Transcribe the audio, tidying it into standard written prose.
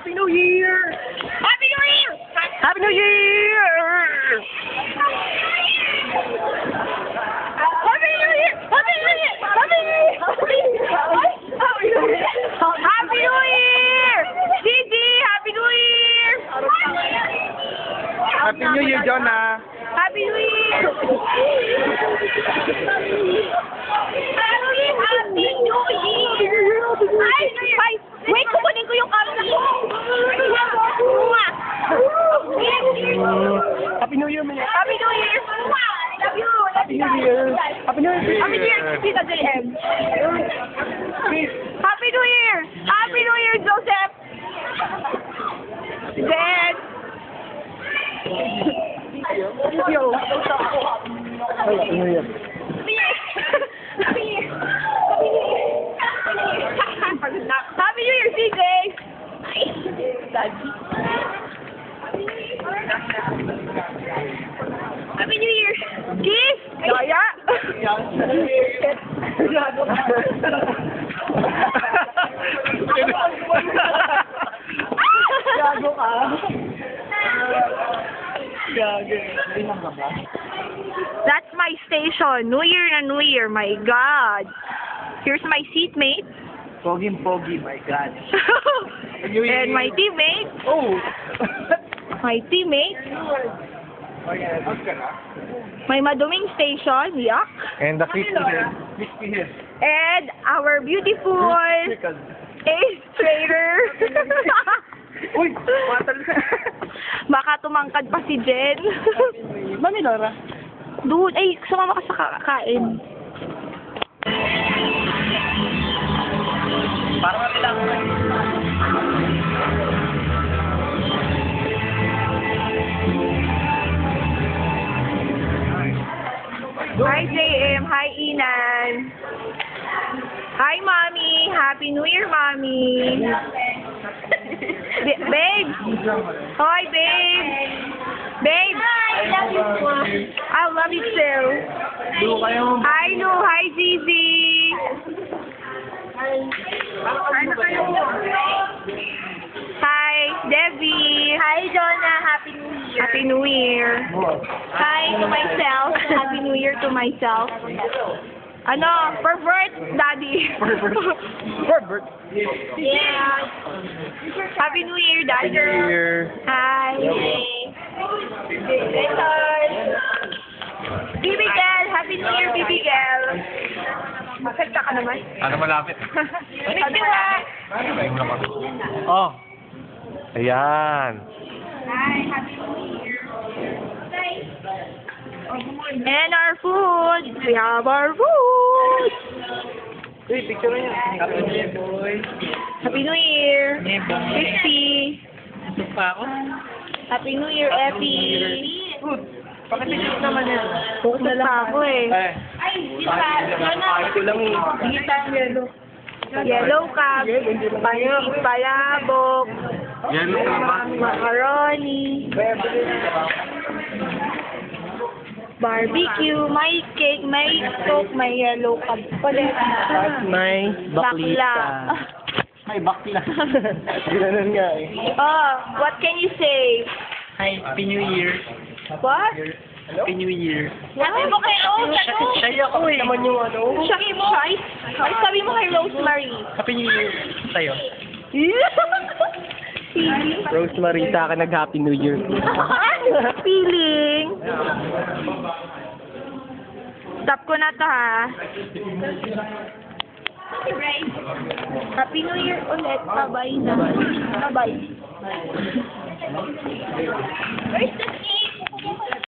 Happy New Year! Happy New Year! Happy New Year! Happy New Year! Happy New Year! Happy New Year! Happy New Year! Happy New Year! Gigi, Happy New Year! Happy New Year, Jonah! Happy New Year! Happy New Year! Ay, wait, kukunin ko yung camera ko. Happy New Year, man! Happy New Year! Love you! Happy New Year! Happy New Year! Happy New Year, Tita JM. Happy New Year! Happy New Year, Joseph! Jen! Yo! Happy New Year! Happy New Year! Happy New Year, CJ! Happy New Year! Kiss! Gaya! Gago ka! Gago. That's my station. New Year na New Year. My God. Here's my seatmate. Pogi, my God. And my teammate. Oh! My teammate. My maduming station. Yuck. And the crispy head. Crispy head. And our beautiful Ace Trader. Uy! Matal. Baka tumangkad pa si Jen. Mami Laura. Doon. Ay, sumama ka sa kakain. Para kami lang. Hi, JM. Hi, Inan. Hi, Mommy. Happy New Year, Mommy. Babe. Hi, babe. Babe. I love you. I love you too. Hi, Lou. Hi, Zizi. Hi, Debbie. Hi, Jonah. Happy New Year. Happy New Year. Hi to myself. Happy New Year to myself. Ano? Pervert, Daddy. Pervert. Yeah. Happy New Year, Daddy. Happy New Year. Hi. Bibi Girl. Happy New Year, Bibi Girl. Masagta ka naman. Ano malapit? Ano ba? Oh. Ayan. Hi, Happy New Year. And our food. We have our food. Uy, picture niya. Happy New Year, boy. Happy New Year. Christy. Ito pa ako. Happy New Year, Effie. Good. Pakipicture naman yan. Focus na lang ako eh. Ay, ito lang yung... Yellow cup. Palabok. Yellow cup. Macaroni. Barbecue. May cake. May coke. May yellow cup. Ulit. May Bakla. May bakla. Ginanon nga eh. Oh, what can you say? Hi, Happy New Year. What? Happy New Year. Sabi mo kay Rose, ano? Shy ako naman yung ano. Sabi mo, ay, sabi mo kay Rosemary. Happy New Year sa'yo. Feeling. Rosemary, sa akin nag-Happy New Year. Feeling. Stop ko na to, ha? Happy New Year ulit. Bye-bye na. Bye-bye. Where's the cake?